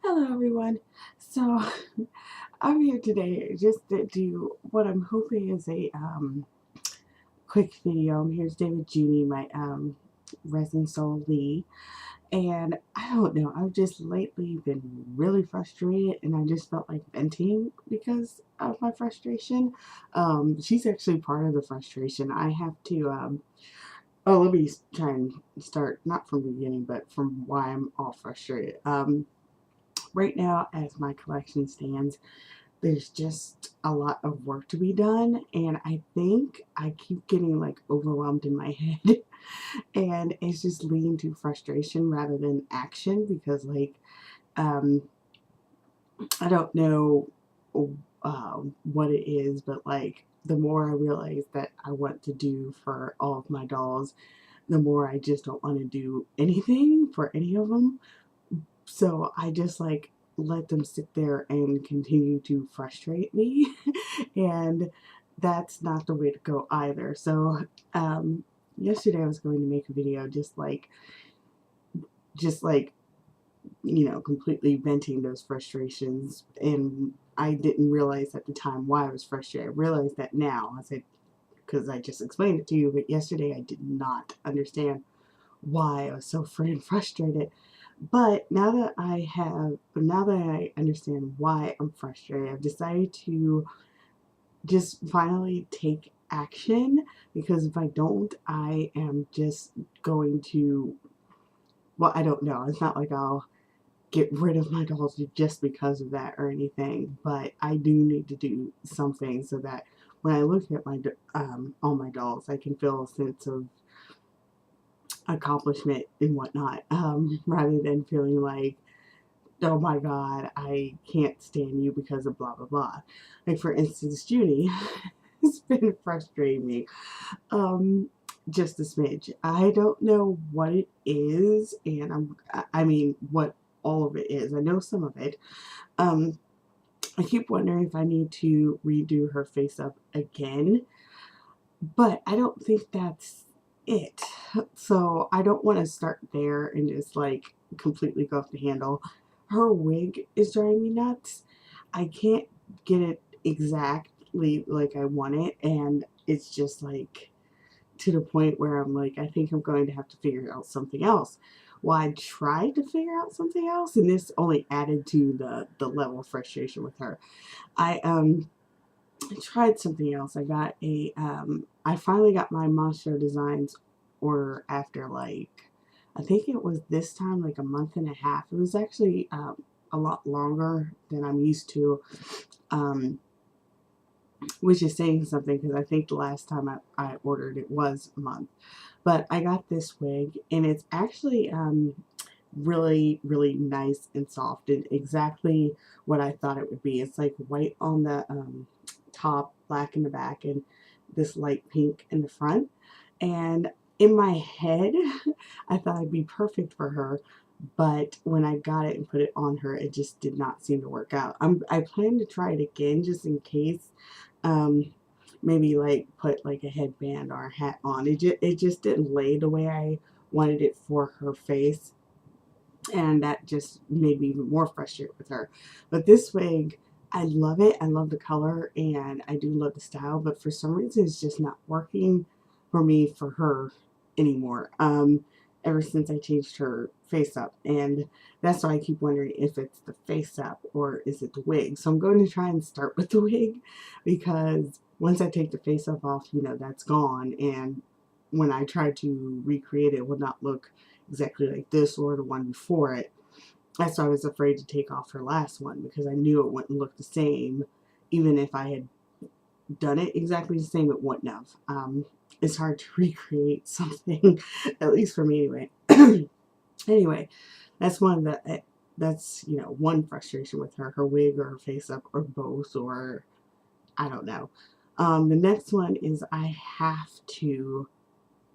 Hello everyone. So I'm here today just to do what I'm hoping is a quick video. Here's David Junie, my resin soul Lee. And I don't know, I've just lately been really frustrated and I just felt like venting because of my frustration. She's actually part of the frustration. I have to let me try and start not from the beginning, but from why I'm all frustrated. Right now, as my collection stands, there's just a lot of work to be done, and I think I keep getting like overwhelmed in my head, and it's just leading to frustration rather than action because, like, um, I don't know what it is, but like, the more I realize that I want to do for all of my dolls, the more I just don't want to do anything for any of them. So I just like let them sit there and continue to frustrate me. And that's not the way to go either. So yesterday I was going to make a video just like completely venting those frustrations, and I didn't realize at the time why I was frustrated. I realized that now as because I just explained it to you, but yesterday I did not understand why I was so freaking frustrated. But now that I understand why I'm frustrated, I've decided to just finally take action, because if I don't, I am just going to, well, I don't know. It's not like I'll get rid of my dolls just because of that or anything, but I do need to do something so that when I look at my all my dolls, I can feel a sense of accomplishment and whatnot, rather than feeling like, oh my god, I can't stand you because of blah blah blah. Like, for instance, Judy has been frustrating me just a smidge. I don't know what it is, and I mean what all of it is. I know some of it. um I keep wondering if I need to redo her face up again, but I don't think that's it. So I don't want to start there and just like completely go off the handle. Her wig is driving me nuts. I can't get it exactly like I want it, and it's just like to the point where I'm like, I think I'm going to have to figure out something else. Well, I tried to figure out something else, and this only added to the level of frustration with her. I tried something else. I finally got my Monster Designs order after, like, I think it was this time like a month and a half. It was actually a lot longer than I'm used to, um, which is saying something because I think the last time I ordered it was a month. But I got this wig, and it's actually really, really nice and soft, and exactly what I thought it would be. It's like white on the top, black in the back, and this light pink in the front. And in my head, I thought it'd be perfect for her, but when I got it and put it on her, it just did not seem to work out. I plan to try it again just in case. Um, Maybe like put like a headband or a hat on. It just didn't lay the way I wanted it for her face, and that just made me even more frustrated with her. But this wig, I love it. I love the color, and I do love the style, but for some reason it's just not working for me for her anymore. Ever since I changed her face up, and that's why I keep wondering if it's the face up or is it the wig. So I'm going to try and start with the wig, because once I take the face up off, that's gone, and when I try to recreate it, it would not look exactly like this or the one before it. That's why I was afraid to take off her last one, because I knew it wouldn't look the same. Even if I had done it exactly the same, it wouldn't have. It's hard to recreate something, at least for me anyway. Anyway, that's one frustration with her wig or her face up or both, or I don't know. The next one is I have to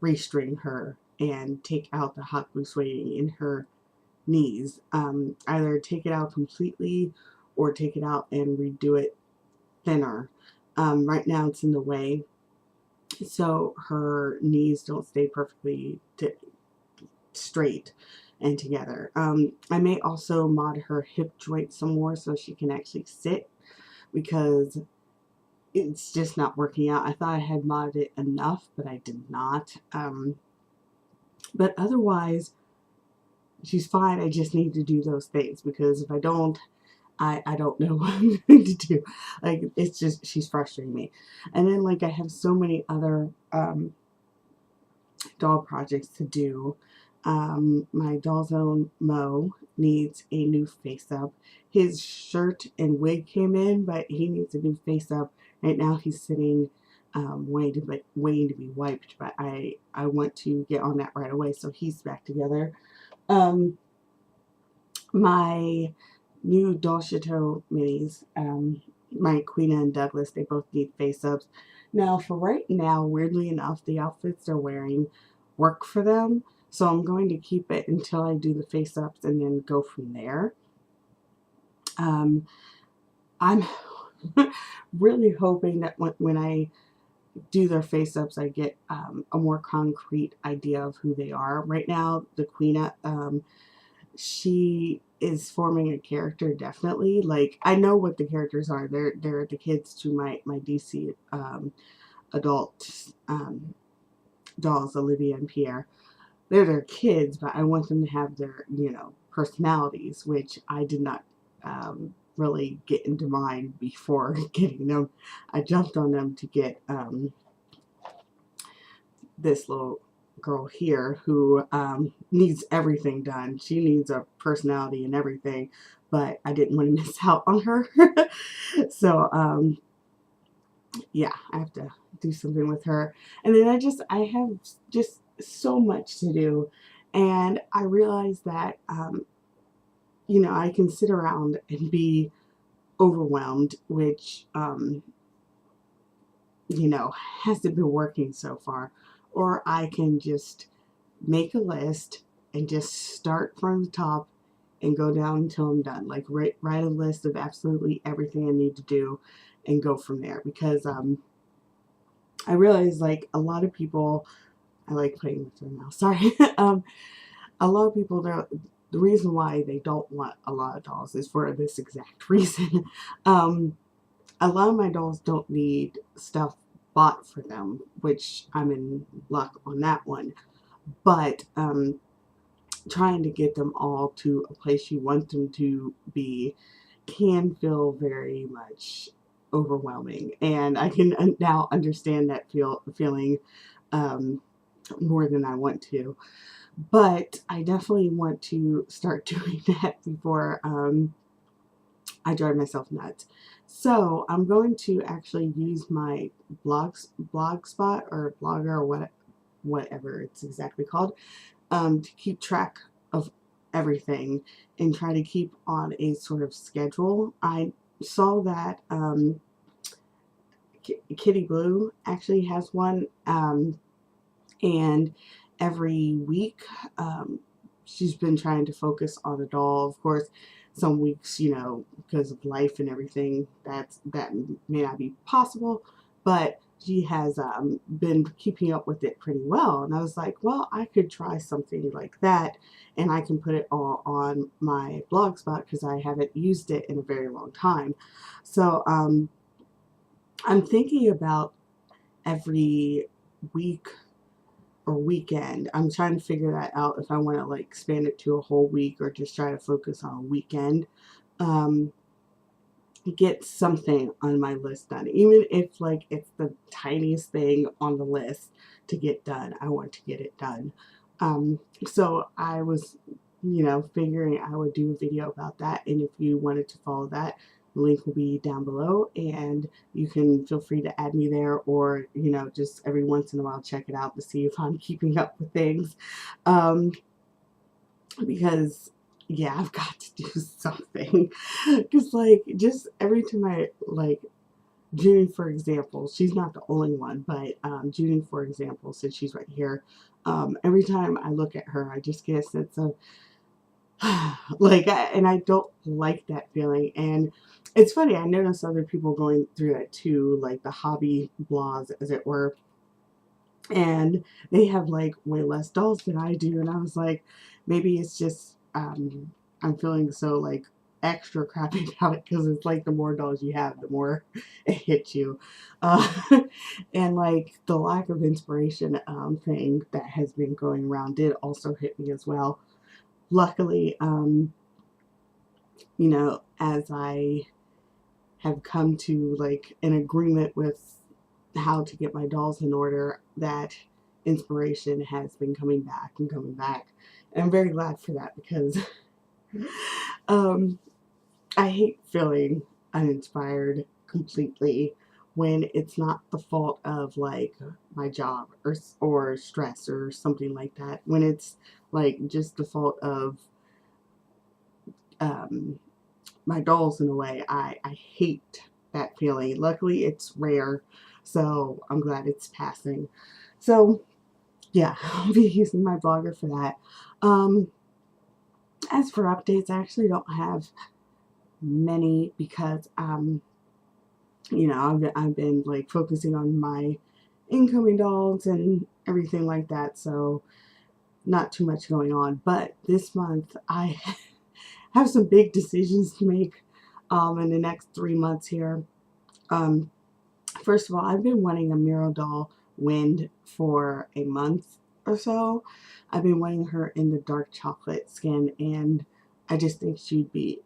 restring her and take out the hot glue suede in her knees. Either take it out completely or take it out and redo it thinner. Right now it's in the way, so her knees don't stay perfectly straight, and together. I may also mod her hip joint some more so she can actually sit, because it's just not working out. I thought I had modded it enough, but I did not. But otherwise, she's fine. I just need to do those things, because if I don't, I don't know what I'm going to do. Like, it's just, she's frustrating me. And then, like, I have so many other doll projects to do. My Doll Zone Mo needs a new face up. His shirt and wig came in, but he needs a new face up. Right now he's sitting waiting to be wiped, but I want to get on that right away, so he's back together. My new Doll Chateau minis, my Queena and Douglas, they both need face ups. Now, for right now, weirdly enough, the outfits they're wearing work for them, so I'm going to keep it until I do the face ups and then go from there. I'm really hoping that when I do their face ups, I get a more concrete idea of who they are. Right now, the Queena, she is forming a character, definitely. Like, I know what the characters are. They're the kids to my DC adult dolls, Olivia and Pierre. They're their kids, but I want them to have their, personalities, which I did not really get into mine before getting them. I jumped on them to get this little girl here who needs everything done. She needs a personality and everything, but I didn't want to miss out on her. So yeah, I have to do something with her. And then I have just so much to do, and I realize that I can sit around and be overwhelmed, which hasn't been working so far. Or I can just make a list and just start from the top and go down until I'm done. Like, write a list of absolutely everything I need to do and go from there. Because I realize, like, a lot of people, I like playing with them now, sorry. A lot of people, the reason why they don't want a lot of dolls is for this exact reason. A lot of my dolls don't need stuff bought for them, which I'm in luck on that one. But trying to get them all to a place you want them to be can feel very much overwhelming, and I can now understand that feeling more than I want to. But I definitely want to start doing that before I drive myself nuts. So I'm going to actually use my blogspot or blogger or whatever it's exactly called, to keep track of everything and try to keep on a sort of schedule. I saw that Kitty Blue actually has one, and every week she's been trying to focus on a doll. Of course, some weeks, because of life and everything, that may not be possible, but she has been keeping up with it pretty well. And I was like, well, I could try something like that, and I can put it all on my blogspot because I haven't used it in a very long time. So I'm thinking about every week or weekend. I'm trying to figure that out, if I want to like expand it to a whole week or just try to focus on a weekend. Get something on my list done, even if like it's the tiniest thing on the list to get done. I want to get it done. So I was figuring I would do a video about that, and if you wanted to follow that, the link will be down below, and you can feel free to add me there, or just every once in a while check it out to see if I'm keeping up with things, because yeah, I've got to do something. Because like, just every time I like June, for example, she's not the only one, but June, for example, since she's right here, every time I look at her, I just get a sense of like, and I don't like that feeling. And it's funny, I notice other people going through that too, like the hobby blogs, as it were. and they have like way less dolls than I do. And I was like, maybe it's just I'm feeling so like extra crappy about it because it's like the more dolls you have, the more it hits you. Uh, and like the lack of inspiration thing that has been going around did also hit me as well. Luckily, you know, as I have come to like an agreement with how to get my dolls in order, that inspiration has been coming back and coming back. And I'm very glad for that because um, I hate feeling uninspired completely when it's not the fault of like my job or stress or something like that. When it's like just the fault of um, my dolls in a way. I hate that feeling. Luckily, it's rare, so I'm glad it's passing. So, yeah, I'll be using my blogger for that. Um, as for updates, I actually don't have many because, you know, I've been like focusing on my incoming dolls and everything like that, so not too much going on. But this month, I have some big decisions to make in the next 3 months here. Um, First of all, I've been wanting a Miro doll Wind for a month or so. I've been wanting her in the dark chocolate skin, and I just think she'd be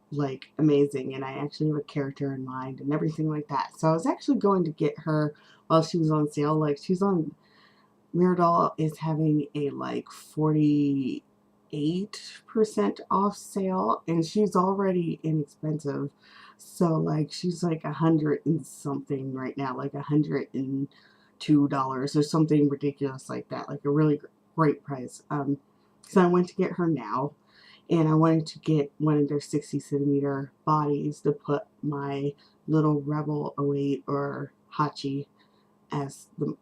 like amazing. And I actually have a character in mind and everything like that. So I was actually going to get her while she was on sale. Like she's on Miradol is having a like 48% off sale, and she's already inexpensive. So like she's like 100 and something right now, like $102 or something ridiculous like that, like a really great price. So I went to get her now, and I wanted to get one of their 60 centimeter bodies to put my little Rebel 08 or Hachi, as the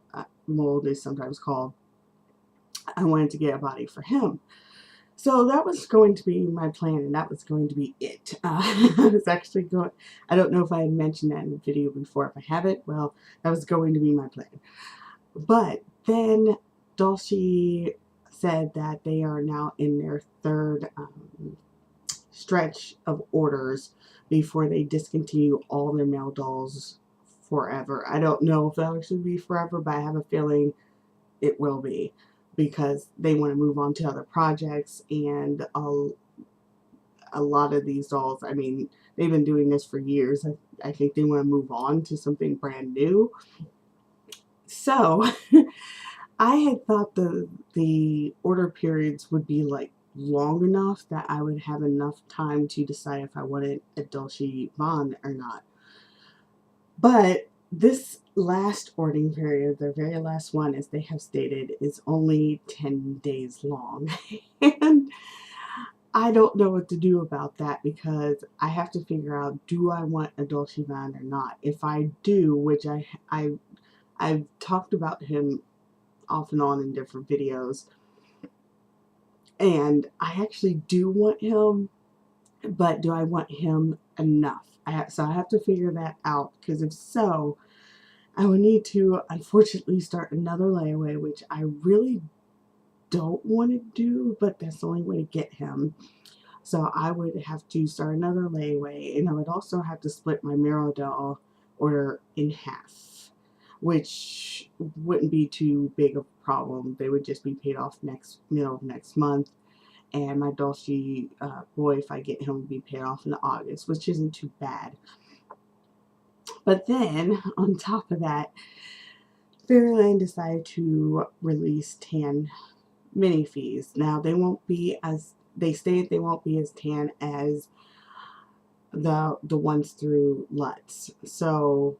mold is sometimes called. I wanted to get a body for him. So that was going to be my plan, and that was going to be it. I was actually going, I don't know if I had mentioned that in the video before. If I haven't, well, that was going to be my plan. But then Dulce said that they are now in their third stretch of orders before they discontinue all their male dolls forever. I don't know if that'll actually be forever, but I have a feeling it will be, because they want to move on to other projects, and a lot of these dolls, I mean, they've been doing this for years. I think they want to move on to something brand new. So I had thought the order periods would be like long enough that I would have enough time to decide if I wanted a Dulce Bond or not. But this last ordering period, the very last one, as they have stated, is only 10 days long. And I don't know what to do about that, because I have to figure out, do I want a Dolce Vand or not? If I do, which I've talked about him off and on in different videos, and I actually do want him, but do I want him enough? So I have to figure that out, because if so, I would need to, unfortunately, start another layaway, which I really don't want to do, but that's the only way to get him. So I would have to start another layaway, and I would also have to split my Miro doll order in half, which wouldn't be too big of a problem. They would just be paid off middle of next month, and my Dulce boy, if I get him, would be paid off in August, which isn't too bad. But then, on top of that, Fairyland decided to release tan mini fees. Now, they won't be as, they state they won't be as tan as the ones through Lutz. So,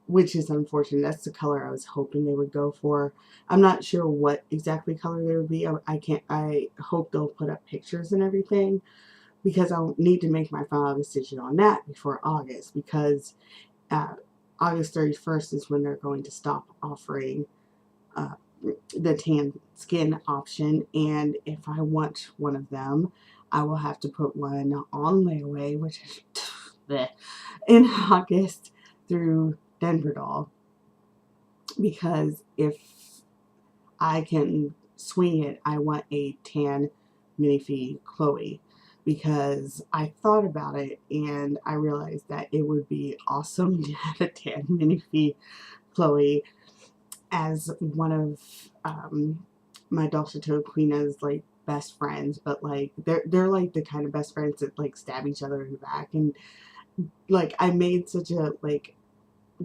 which is unfortunate. That's the color I was hoping they would go for. I'm not sure what exactly color they would be. I hope they'll put up pictures and everything, because I'll need to make my final decision on that before August, because August 31st is when they're going to stop offering the tan skin option, and if I want one of them, I will have to put one on layaway, which is in August through Denver Doll, because if I can swing it. I want a tan minifee Chloe, because I thought about it and I realized that it would be awesome to have a tan minifee Chloe as one of my Dulcito Queena's like best friends, but like they're like the kind of best friends that like stab each other in the back. And like I made such a like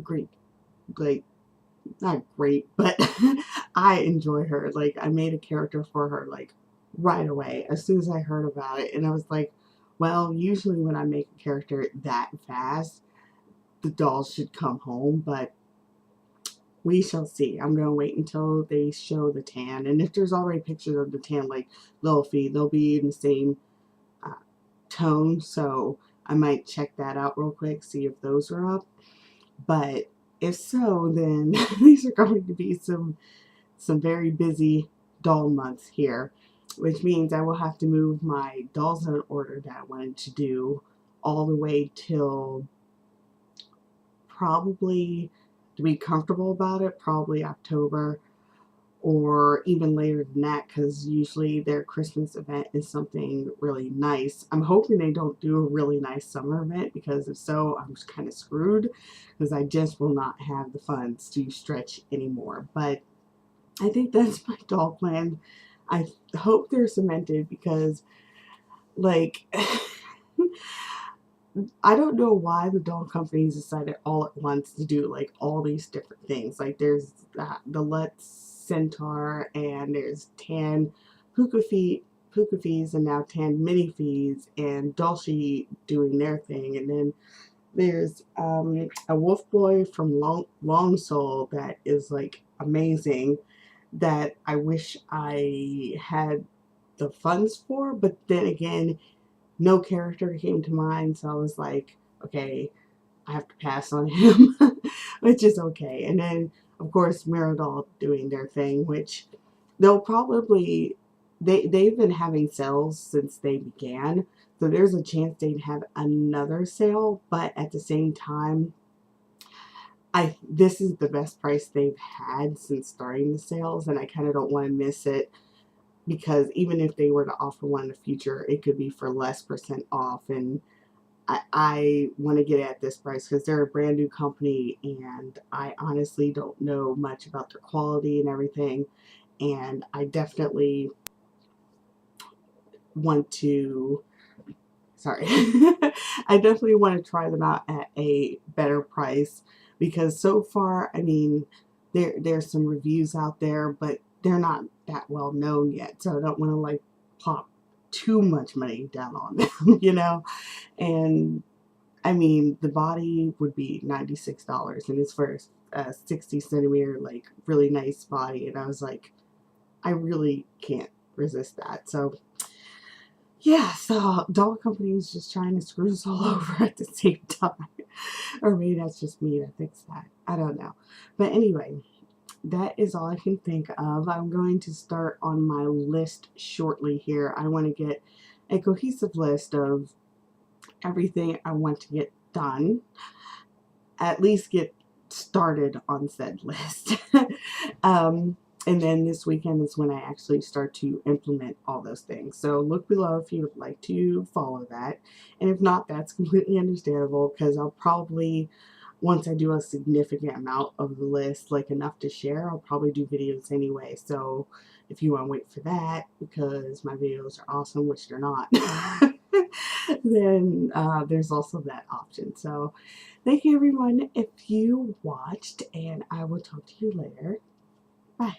great, like, not great, but I enjoy her. Like I made a character for her like right away as soon as I heard about it, and I was like, well, usually when I make a character that fast, the dolls should come home, but we shall see. I'm gonna wait until they show the tan, and if there's already pictures of the tan like Little Fee, they'll be in the same uh, tone, so I might check that out real quick, see if those are up. But if so, then these are going to be some very busy doll months here, which means I will have to move my dolls in order that I wanted to do all the way till probably, to be comfortable about it, probably October, or even later than that, because usually their Christmas event is something really nice. I'm hoping they don't do a really nice summer event, because if so, I'm just kind of screwed, because I just will not have the funds to stretch anymore. But I think that's my doll plan. I hope they're cemented, because like I don't know why the doll companies decided all at once to do like all these different things. Like there's the Let's Centaur, and there's tan puka fees, and now tan mini fees, and Dulce doing their thing, and then there's a wolf boy from Long Soul that is like amazing, that I wish I had the funds for, but then again, no character came to mind, so I was like, okay, I have to pass on him, which is okay. And then, of course, Miradol doing their thing, which they'll probably, they've been having sales since they began, so there's a chance they'd have another sale, but at the same time, this is the best price they've had since starting the sales, and I kind of don't want to miss it, because even if they were to offer one in the future, it could be for less percent off, and I want to get it at this price because they're a brand new company, and I honestly don't know much about their quality and everything, and I definitely want to, sorry, I definitely want to try them out at a better price, because so far, I mean, there's some reviews out there, but they're not that well known yet, so I don't want to like pop too much money down on them, you know. And I mean, the body would be $96, and it's for a 60 centimeter, like really nice body, and I was like, I really can't resist that. So yeah, so doll company is just trying to screw us all over at the same time. Or maybe that's just me that thinks that. I don't know. But anyway, that is all I can think of. I'm going to start on my list shortly here. I want to get a cohesive list of everything I want to get done. At least get started on said list. And then this weekend is when I actually start to implement all those things. So look below if you would like to follow that. And if not, that's completely understandable, because I'll probably, once I do a significant amount of the list, like enough to share, I'll probably do videos anyway. So if you want to wait for that, because my videos are awesome, which they're not, then there's also that option. So thank you everyone if you watched, and I will talk to you later. Bye.